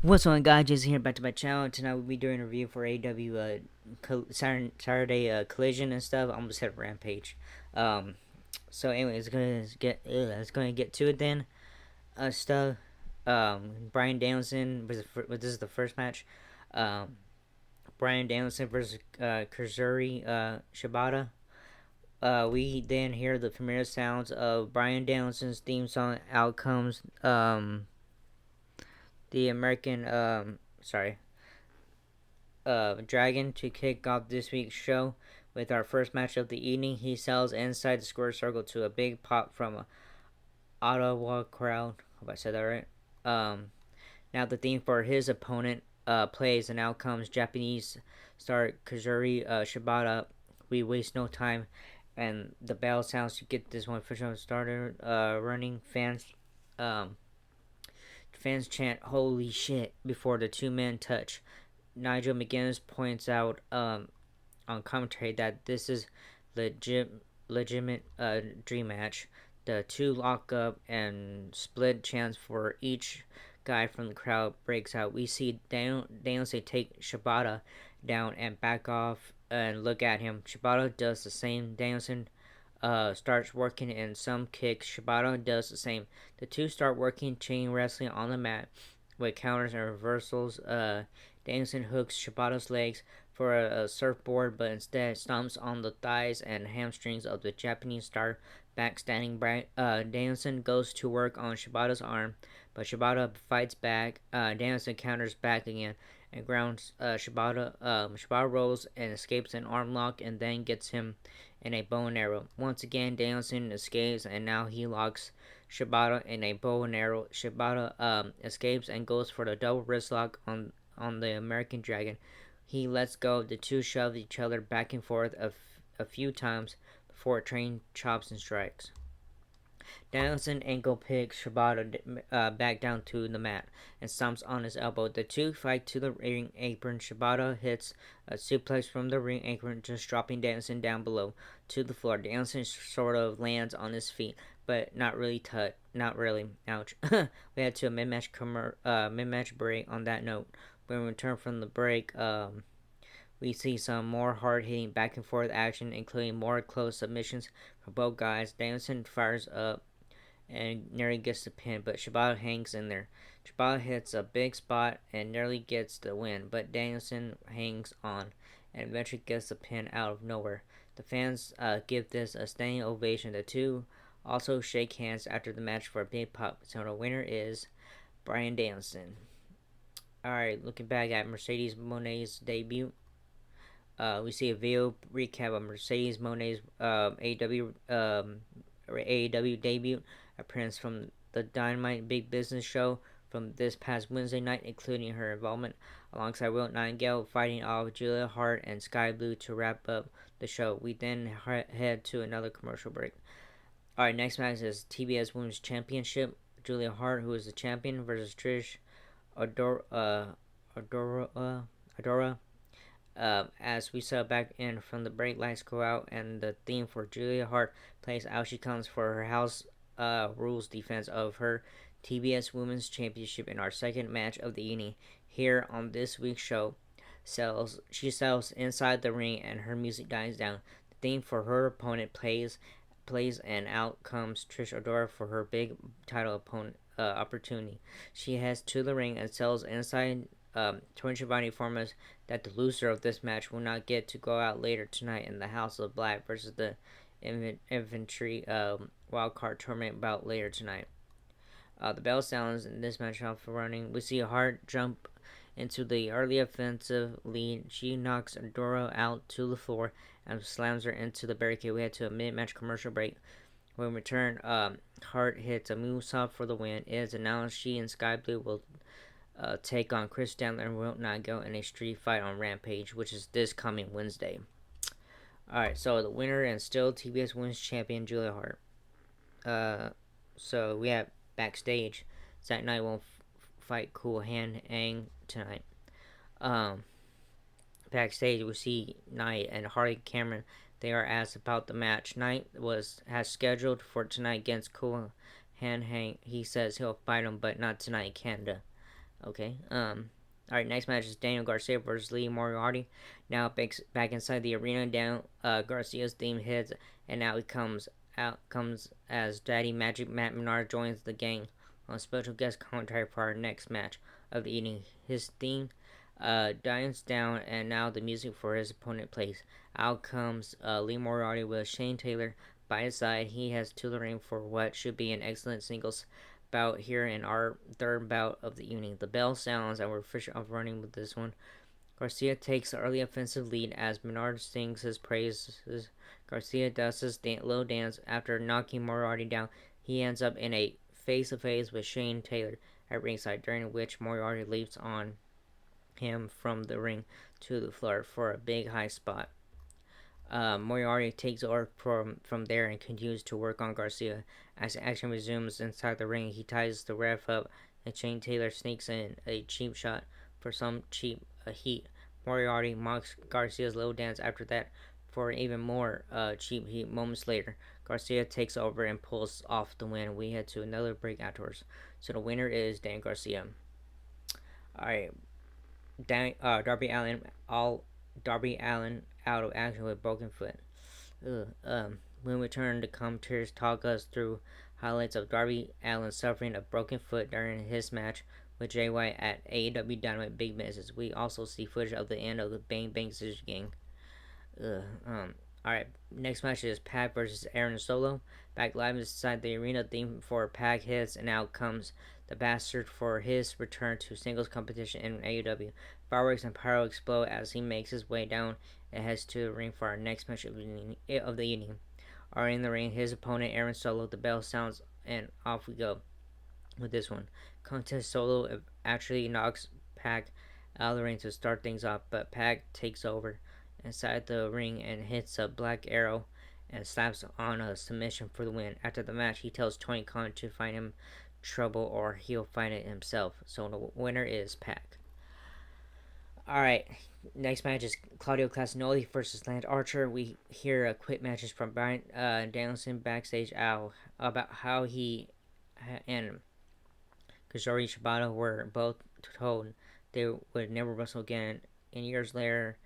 What's going on, guys? Jason here, back to my channel. Tonight we'll be doing a review for AEW Saturday Collision and stuff. I almost said Rampage. Um, so anyway, let's gonna get to it then. Stuff. Brian Danielson this is the first match. Um, Brian Danielson versus Kazuri Shibata. We then hear the familiar sounds of Brian Danielson's theme song. Out comes the American sorry Dragon to kick off this week's show with our first match of the evening. He sells inside the square circle to a big pop from a Ottawa crowd. Hope I said that right. Now the theme for his opponent plays, and out comes Japanese star Kazuri Shibata. We waste no time, and the bell sounds to get this one official started. Running um, fans chant "Holy shit" before the two men touch. Nigel McGuinness points out on commentary that this is legitimate dream match. The two lock up and split chance for each guy from the crowd breaks out. We see Danielson take Shibata down and back off and look at him. Shibata does the same. Danielson starts working and some kicks. Shibata does the same. The two start working chain wrestling on the mat with counters and reversals. Danielson hooks Shibata's legs for a surfboard, but instead stomps on the thighs and hamstrings of the Japanese star. Backstanding Danielson goes to work on Shibata's arm, but Shibata fights back. Danielson counters back again and grounds Shibata. Shibata rolls and escapes an arm lock and then gets him in a bow and arrow. Once again, Danielson escapes and now he locks Shibata in a bow and arrow. Shibata escapes and goes for the double wrist lock on the American Dragon. He lets go. The two shove each other back and forth a few times before trading chops and strikes. Danielson ankle picks Shibata back down to the mat and stomps on his elbow. The two fight to the ring apron. Shibata hits a suplex from the ring apron, just dropping Danielson down below to the floor. Danielson sort of lands on his feet, but not really. Not really. Ouch. We had to a mid-match break. On that note, when we return from the break, we see some more hard-hitting back-and-forth action, including more close submissions for both guys. Danielson fires up and nearly gets the pin, but Shibata hangs in there. Shibata hits a big spot and nearly gets the win, but Danielson hangs on and eventually gets the pin out of nowhere. The fans give this a standing ovation. The two also shake hands after the match for a big pop. So the winner is Brian Danielson. Alright, looking back at Mercedes Monet's debut. We see a video recap of Mercedes Monet's AEW debut appearance from the Dynamite Big Business show from this past Wednesday night, including her involvement alongside Will Nightingale fighting off Julia Hart and Sky Blue to wrap up the show. We then head to another commercial break. Alright, next match is TBS Women's Championship. Julia Hart, who is the champion, versus Trish Adora. As we saw back in from the break, lights go out, and the theme for Julia Hart plays. Out she comes for her house rules defense of her TBS Women's Championship in our second match of the evening here on this week's show. She sells inside the ring, and her music dies down. The theme for her opponent plays, and out comes Trish Adora for her big title opponent opportunity. She heads to the ring and sells inside. Tony Schiavone informs us that the loser of this match will not get to go out later tonight in the House of Black versus the Infantry wildcard tournament bout later tonight. The bell sounds in this match off for running. We see a Hart jump into the early offensive lead. She knocks Adora out to the floor and slams her into the barricade. We head to a mid-match commercial break. When we return, Hart hits a moonsault for the win. It is announced she and Sky Blue will take on Chris Stanley and Will Nightingale in a street fight on Rampage, which is this coming Wednesday. Alright, so the winner and still TBS Women's Champion, Julia Hart. So we have backstage. Zack Knight won't fight Cool Hand Ang tonight. Backstage, we see Knight and Harley Cameron. They are asked about the match. Knight has scheduled for tonight against Cool Hand Hang. He says he'll fight him, but not tonight in Canada. Okay. All right. Next match is Daniel Garcia versus Lee Moriarty. Now back inside the arena. Down. Garcia's theme hits, and now he comes as Daddy Magic Matt Menard joins the gang on special guest commentary for our next match of the evening. His theme dies down, and now the music for his opponent plays. Out comes Lee Moriarty with Shane Taylor by his side. He has to the ring for what should be an excellent singles bout here in our third bout of the evening. The bell sounds, and we're officially off running with this one. Garcia takes the early offensive lead as Menard sings his praises. Garcia does his low dance after knocking Moriarty down. He ends up in a face-to-face with Shane Taylor at ringside, during which Moriarty leaps on him from the ring to the floor for a big high spot. Moriarty takes over from there and continues to work on Garcia. As action resumes inside the ring, he ties the ref up, and Shane Taylor sneaks in a cheap shot for some cheap heat. Moriarty mocks Garcia's low dance after that for even more cheap heat. Moments later, Garcia takes over and pulls off the win. We head to another break afterwards. So the winner is Dan Garcia. All right, Darby Allen out of action with broken foot. When we return, the commentators talk us through highlights of Darby Allin suffering a broken foot during his match with Jay White at AEW Dynamite Big Misses. We also see footage of the end of the Bang Bang Scissors Gang. Alright, next match is Pac versus Aaron Solo. Back live inside the arena, theme for Pac hits, and out comes the Bastard for his return to singles competition in AEW. Fireworks and pyro explode as he makes his way down and heads to the ring for our next match of the evening. Already in the ring, his opponent Aaron Solo. The bell sounds, and off we go with this one. Contest Solo actually knocks Pac out of the ring to start things off, but Pac takes over inside the ring and hits a black arrow and slaps on a submission for the win. After the match, he tells Tony Khan to find him trouble or he'll find it himself. So the winner is Pac. Alright, next match is Claudio Castagnoli versus Lance Archer. We hear quick matches from Brian Danielson backstage about how he and Kazori Shibata were both told they would never wrestle again, and years later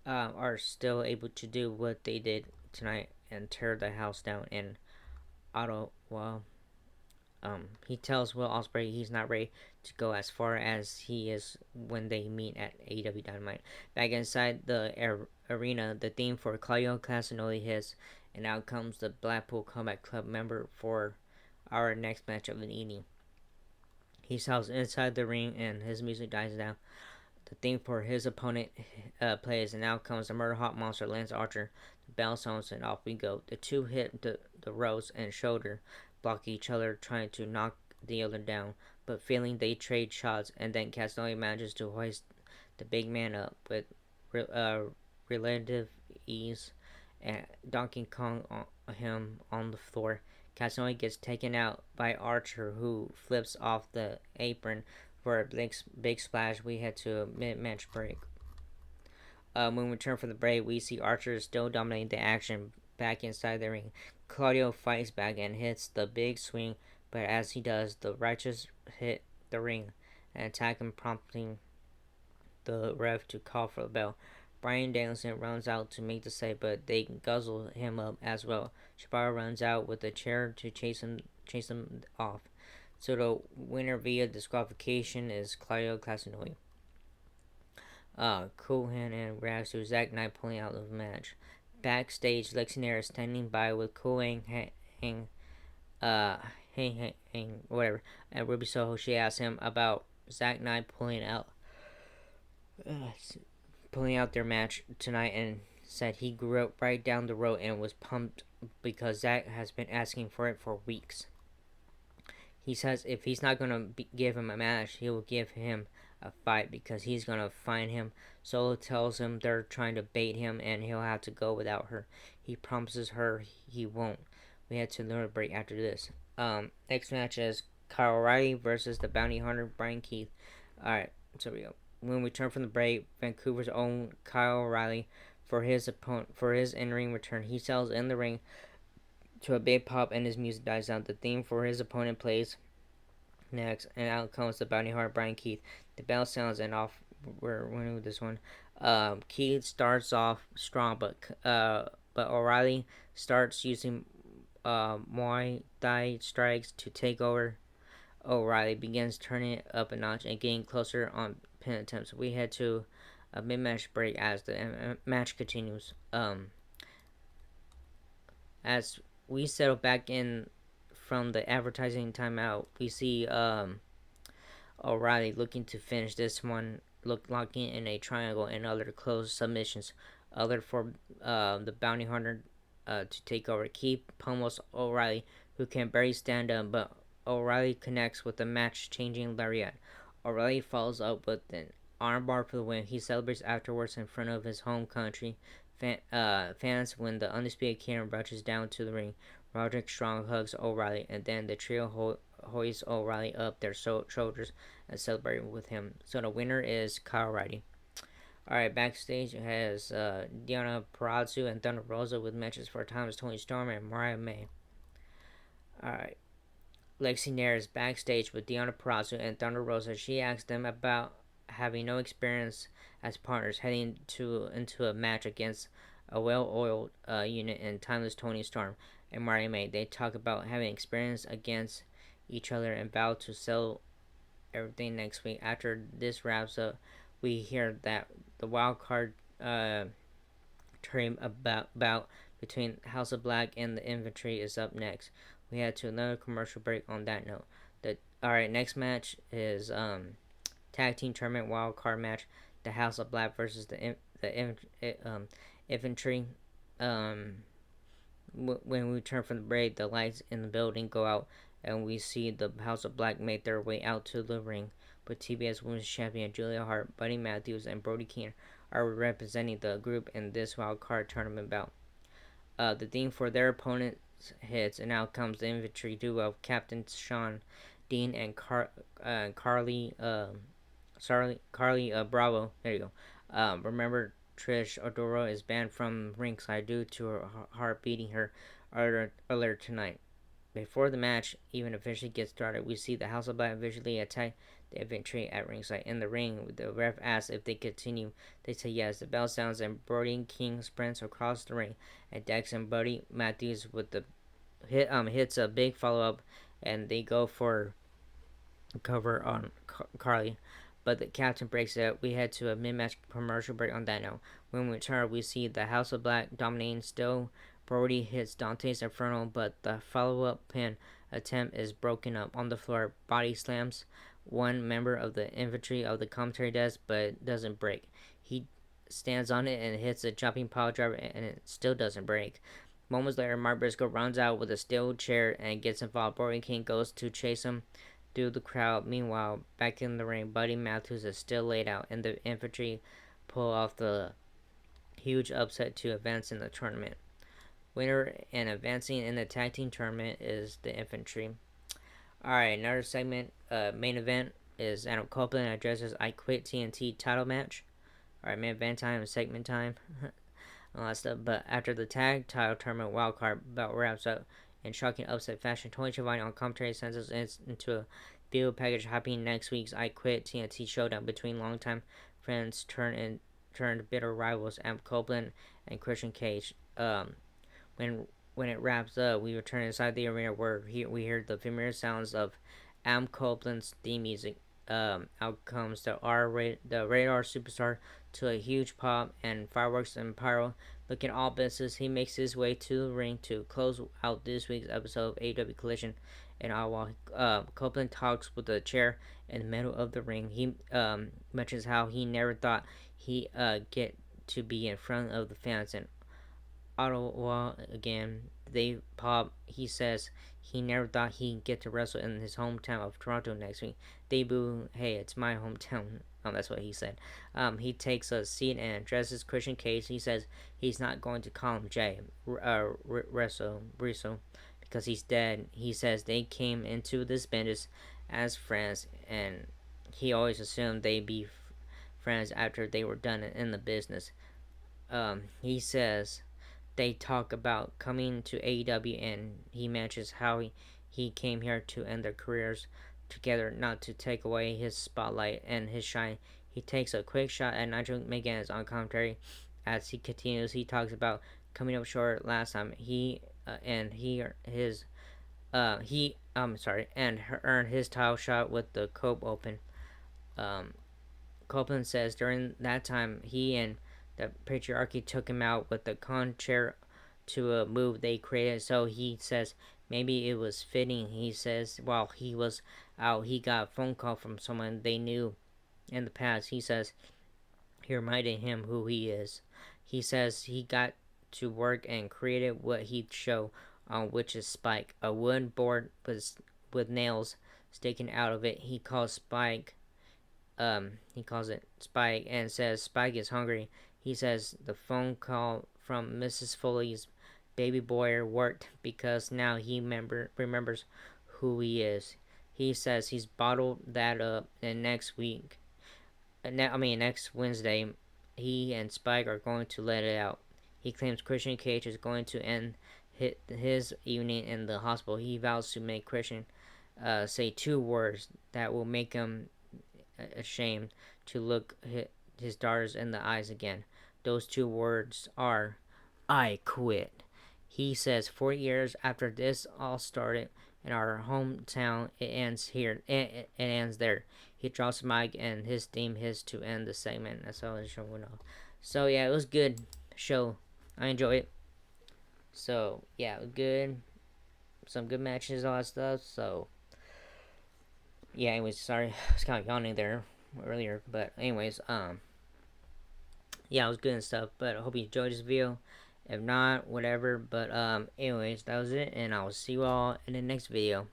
are still able to do what they did tonight and tear the house down in Ottawa. He tells Will Ospreay he's not ready to go as far as he is when they meet at AEW Dynamite. Back inside the arena, the theme for Claudio Castagnoli hits, and out comes the Blackpool Combat Club member for our next match of the evening. He sells inside the ring, and his music dies down. The theme for his opponent plays, and out comes the Murder Hot Monster, Lance Archer. The bell sounds, and off we go. The two hit the ropes and shoulder block each other, trying to knock the other down, but failing, they trade shots, and then Castagnoli manages to hoist the big man up with relative ease, and Donkey Kong him on the floor. Castagnoli gets taken out by Archer, who flips off the apron for a big splash. We head to a mid-match break. When we return from the break, we see Archer still dominating the action back inside the ring. Claudio fights back and hits the big swing, but as he does, the Righteous hit the ring and attack him, prompting the ref to call for the bell. Brian Danielson runs out to make the save, but they guzzle him up as well. Shibata runs out with a chair to chase him off. So the winner via disqualification is Claudio Castagnoli. Cohen and reacts to Zack Knight pulling out of the match. Backstage, Lexinair is standing by with Cohen whatever. And Ruby Soho, she asks him about Zack Knight pulling out their match tonight, and said he grew up right down the road and was pumped because Zack has been asking for it for weeks. He says if he's not going to give him a match, he will give him a fight because he's going to find him. Solo tells him they're trying to bait him and he'll have to go without her. He promises her he won't. We had to learn a break after this. Next match is Kyle O'Reilly versus the bounty hunter Brian Keith. Alright, so we go. When we return from the break, Vancouver's own Kyle O'Reilly for his in-ring return. He sells in the ring to a big pop and his music dies down. The theme for his opponent plays, next, and out comes the bounty hunter Brian Keith. The bell sounds and off. We're winning with this one. Keith starts off strong, but O'Reilly starts using Muay Thai strikes to take over. O'Reilly begins turning it up a notch and getting closer on pin attempts. We head to a mid-match break as the match continues. As we settle back in from the advertising timeout, we see O'Reilly looking to finish this one, locking in a triangle and other close submissions. Other for the bounty hunter to take over. Keep pummels O'Reilly, who can barely stand up, but O'Reilly connects with the match-changing lariat. O'Reilly follows up with an armbar for the win. He celebrates afterwards in front of his home country fans when the undisputed Kingdom rushes down to the ring. Roderick Strong hugs O'Reilly, and then the trio hoists O'Reilly up their shoulders and celebrate with him. So the winner is Kyle O'Reilly. Alright, backstage it has Deonna Purrazzo and Thunder Rosa with matches for Thomas Tony Storm and Mariah May. Alright, Lexi Nair is backstage with Deonna Purrazzo and Thunder Rosa. She asks them about having no experience as partners heading into a match against a well-oiled unit in Timeless Tony Storm and Mariah May. They talk about having experience against each other and vow to sell everything next week. After this wraps up, we hear that the wild card term about between House of Black and the Infantry is up next. We head to another commercial break on that note. Alright, next match is tag team tournament wild card match. The House of Black versus Infantry. When we return from the break, the lights in the building go out, and we see the House of Black make their way out to the ring. But TBS Women's Champion Julia Hart, Buddy Matthews, and Brody King are representing the group in this wild card tournament bout. The theme for their opponents hits, and out comes the infantry duo of Captain Sean Dean and Carly Bravo. There you go. Remember, Trish Adora is banned from ringside due to her heart beating her earlier tonight. Before the match even officially gets started, we see the House of Black visually attack the infantry at ringside. In the ring, the ref asks if they continue. They say yes. The bell sounds and Brody King sprints across the ring and Dex and Buddy Matthews with the hits a big follow up, and they go for cover on Carly. But the captain breaks it up. We head to a mid-match commercial break on that note. When we return, we see the House of Black dominating still. Brody hits Dante's Inferno, but the follow-up pin attempt is broken up on the floor. Body slams one member of the infantry of the commentary desk, but it doesn't break. He stands on it and hits a jumping pile driver, and it still doesn't break. Moments later, Mark Briscoe runs out with a steel chair and gets involved. Brody King goes to chase him through the crowd. Meanwhile, back in the ring, Buddy Matthews is still laid out, and the infantry pull off the huge upset to advance in the tournament. Winner and advancing in the tag team tournament is the infantry. Alright, another segment, main event is Adam Copeland addresses I Quit TNT title match. Alright, main event time and segment time. All that stuff. But after the tag title tournament wildcard bout wraps up in shocking upset fashion, Tony Schiavone on commentary sends us into a video package hyping next week's I Quit TNT showdown between longtime friends turned bitter rivals Adam Copeland and Christian Cage. When it wraps up, we return inside the arena where we hear the familiar sounds of Adam Copeland's theme music. Out comes the radar superstar to a huge pop and fireworks and pyro. Looking all business, he makes his way to the ring to close out this week's episode of AEW Collision. And while Copeland talks with the chair in the middle of the ring, he mentions how he never thought he get to be in front of the fans and Ottawa again. They pop. He says he never thought he'd get to wrestle in his hometown of Toronto next week. They boo. Hey, it's my hometown. That's what he said. He takes a seat and addresses Christian Cage. He says he's not going to call him Jay Riso because he's dead. He says they came into this business as friends, and he always assumed they'd be friends after they were done in the business. He says they talk about coming to AEW, and he mentions how he came here to end their careers. together not to take away his spotlight and his shine. He takes a quick shot at Nigel McGuinness on commentary as he continues. He talks about coming up short last time. And earned his title shot with the Cope Open. Um, Copeland says during that time he and the patriarchy took him out with the chair to a move they created. So he says maybe it was fitting. He says while he was out, he got a phone call from someone they knew in the past. He says he reminded him who he is. He says he got to work and created what he'd show on, which is Spike, a wooden board with nails sticking out of it. He calls it Spike and says Spike is hungry. He says the phone call from Mrs. Foley's baby boy worked because now he remembers who he is. He says he's bottled that up, and next Wednesday, he and Spike are going to let it out. He claims Christian Cage is going to end his evening in the hospital. He vows to make Christian say 2 words that will make him ashamed to look his daughters in the eyes again. Those 2 words are, I quit. He says 4 years after this all started in our hometown, it ends here. It ends there. He drops the mic and his theme hits to end the segment. That's all the show went off. So yeah, it was good show. I enjoy it. So yeah, it was good. Some good matches, all that stuff. So yeah, anyways, sorry, I was kind of yawning there earlier, but anyways, yeah, it was good and stuff. But I hope you enjoyed this video. If not, whatever. But anyways, that was it, and I will see you all in the next video.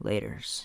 Laters.